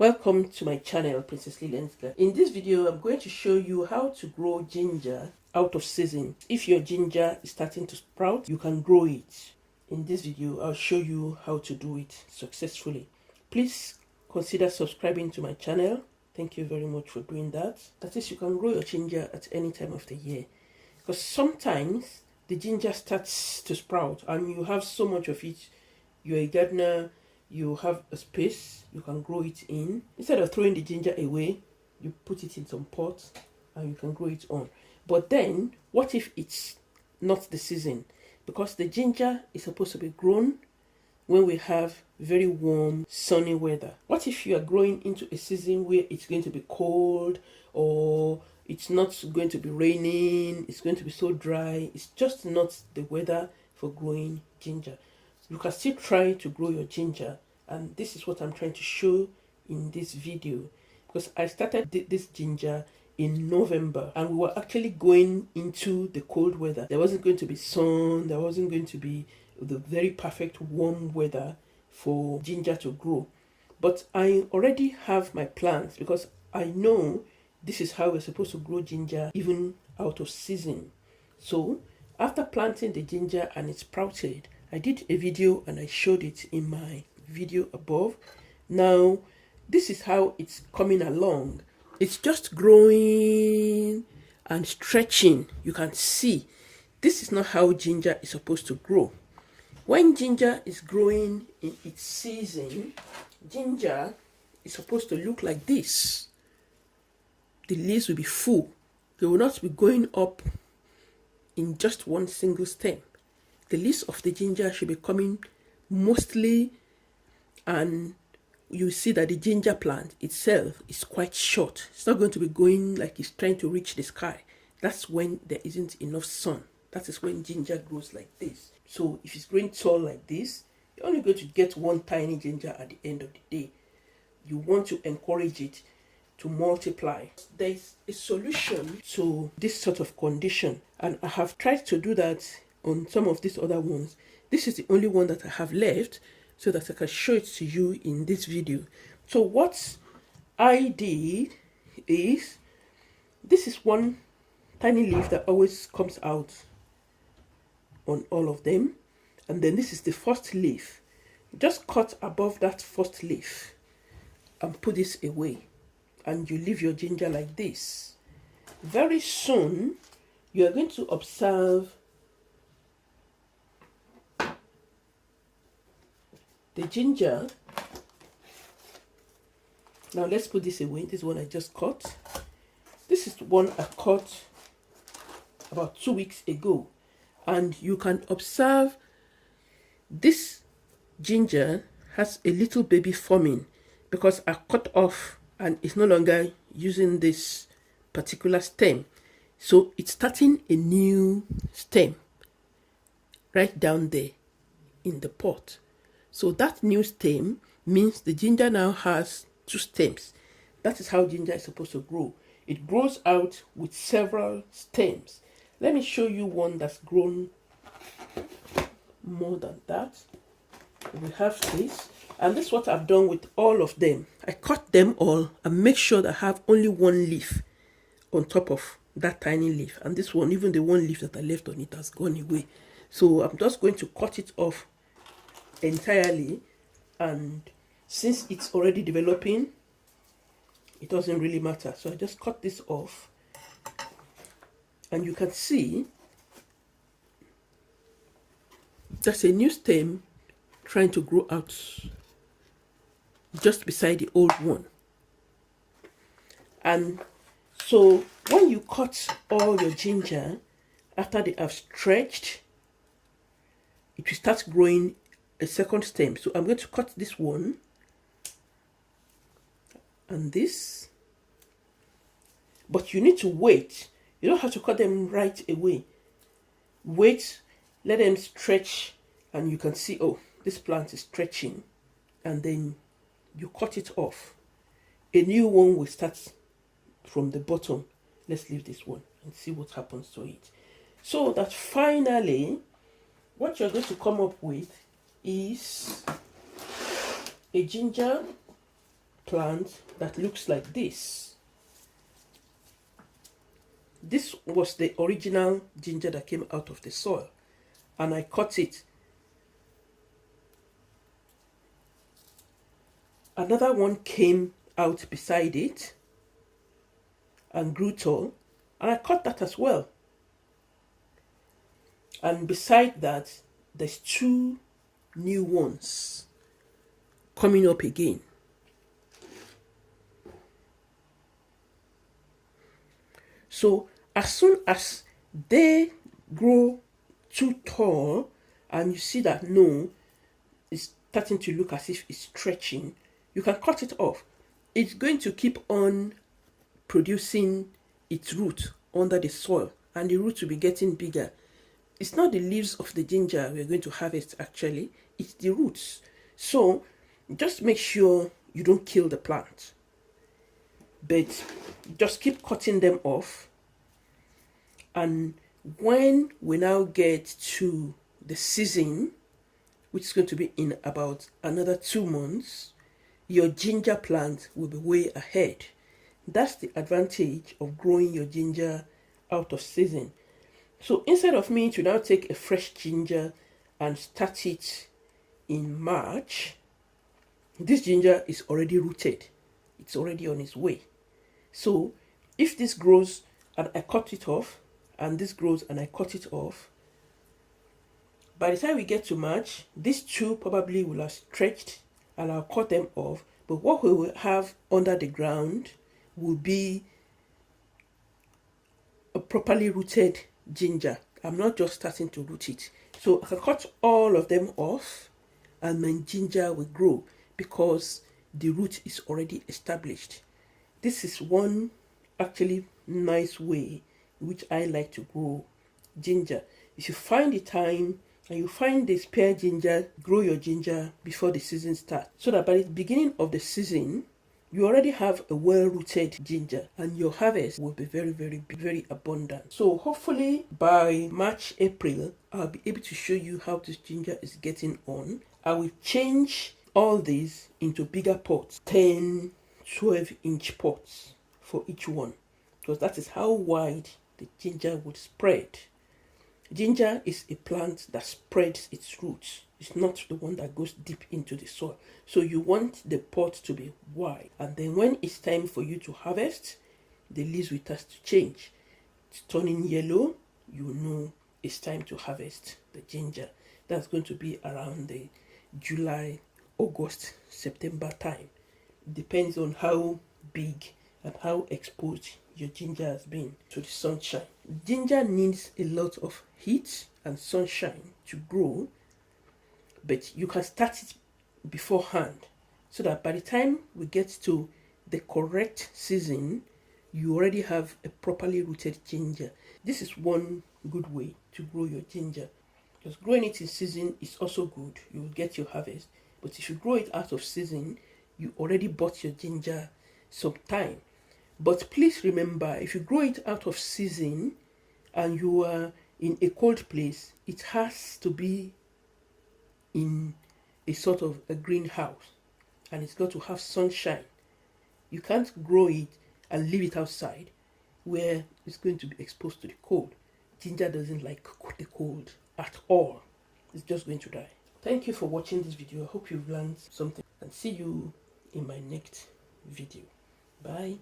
Welcome to my channel, Princess Lilian's Garden. In this video, I'm going to show you how to grow ginger out of season. If your ginger is starting to sprout, you can grow it. In this video, I'll show you how to do it successfully. Please consider subscribing to my channel. Thank you very much for doing that. That is, you can grow your ginger at any time of the year. Because sometimes the ginger starts to sprout and you have so much of it. You're a gardener, you have a space you can grow it in. Instead of throwing the ginger away, you put it in some pots and you can grow it on. But then, what if it's not the season? Because the ginger is supposed to be grown when we have very warm, sunny weather. What if you are growing into a season where it's going to be cold, or it's not going to be raining, it's going to be so dry? It's just not the weather for growing ginger. You can still try to grow your ginger, and this is what I'm trying to show in this video, because I started this ginger in November and we were actually going into the cold weather. There wasn't going to be sun, there wasn't going to be the very perfect warm weather for ginger to grow. But I already have my plans, because I know this is how we're supposed to grow ginger even out of season. So after planting the ginger and it sprouted, I did a video and I showed it in my video above. Now, this is how it's coming along. It's just growing and stretching. You can see this is not how ginger is supposed to grow. When ginger is growing in its season, ginger is supposed to look like this. The leaves will be full. They will not be going up in just one single stem. The leaves of the ginger should be coming mostly, and you see that the ginger plant itself is quite short. It's not going to be going like it's trying to reach the sky. That's when there isn't enough sun. That is when ginger grows like this. So if it's growing tall like this, you're only going to get one tiny ginger at the end of the day. You want to encourage it to multiply. There's a solution to this sort of condition, and I have tried to do that on some of these other ones. This is the only one that I have left, so that I can show it to you in this video. So what I did is, this is one tiny leaf that always comes out on all of them, and then this is the first leaf. Just cut above that first leaf and put this away, and you leave your ginger like this. Very soon you are going to observe the ginger. Now let's put this away. This one I just cut. This is the one I cut about 2 weeks ago, and you can observe this ginger has a little baby forming, because I cut off and it's no longer using this particular stem. So it's starting a new stem right down there in the pot. So that new stem means the ginger now has 2 stems. That is how ginger is supposed to grow. It grows out with several stems. Let me show you one that's grown more than that. We have this, and this is what I've done with all of them. I cut them all and make sure that I have only one leaf on top of that tiny leaf. And this one, even the one leaf that I left on it, has gone away. So I'm just going to cut it off entirely, and since it's already developing, it doesn't really matter. So I just cut this off, and you can see there's a new stem trying to grow out just beside the old one. And so when you cut all your ginger, after they have stretched, it will start growing a second stem. So I'm going to cut this one and this, but you need to wait. You don't have to cut them right away. Wait, let them stretch, and you can see, oh, this plant is stretching, and then you cut it off. A new one will start from the bottom. Let's leave this one and see what happens to it. So that finally, what you're going to come up with is a ginger plant that looks like this. This was the original ginger that came out of the soil, and I cut it. Another one came out beside it and grew tall, and I cut that as well. And beside that, there's two new ones coming up again. So as soon as they grow too tall and you see that no, it's starting to look as if it's stretching, you can cut it off. It's going to keep on producing its root under the soil, and the root will be getting bigger. It's not the leaves of the ginger we're going to harvest actually, it's the roots. So just make sure you don't kill the plant, but just keep cutting them off. And when we now get to the season, which is going to be in about another 2 months, your ginger plant will be way ahead. That's the advantage of growing your ginger out of season. So instead of me to now take a fresh ginger and start it in March, this ginger is already rooted. It's already on its way. So if this grows and I cut it off, and this grows and I cut it off, by the time we get to March, these two probably will have stretched and I'll cut them off. But what we will have under the ground will be a properly rooted ginger. I'm not just starting to root it. So I can cut all of them off and my ginger will grow because the root is already established. This is one actually nice way in which I like to grow ginger. If you find the time and you find the spare ginger, grow your ginger before the season starts, so that by the beginning of the season you already have a well-rooted ginger and your harvest will be very abundant. So hopefully by March, April, I'll be able to show you how this ginger is getting on. I will change all these into bigger pots, 10, 12-inch pots for each one, because that is how wide the ginger would spread. Ginger is a plant that spreads its roots. It's not the one that goes deep into the soil. So you want the pot to be wide. And then when it's time for you to harvest, the leaves will start to change. It's turning yellow, you know it's time to harvest the ginger. That's going to be around the July, August, September time. It depends on how big and how exposed your ginger has been to the sunshine. Ginger needs a lot of heat and sunshine to grow, but you can start it beforehand so that by the time we get to the correct season, you already have a properly rooted ginger. This is one good way to grow your ginger, because growing it in season is also good. You will get your harvest, but if you grow it out of season, you already bought your ginger some time. But please remember, if you grow it out of season and you are in a cold place, it has to be in a sort of a greenhouse, and it's got to have sunshine. You can't grow it and leave it outside where it's going to be exposed to the cold. Ginger doesn't like the cold at all. It's just going to die. Thank you for watching this video. I hope you've learned something, and see you in my next video. Bye.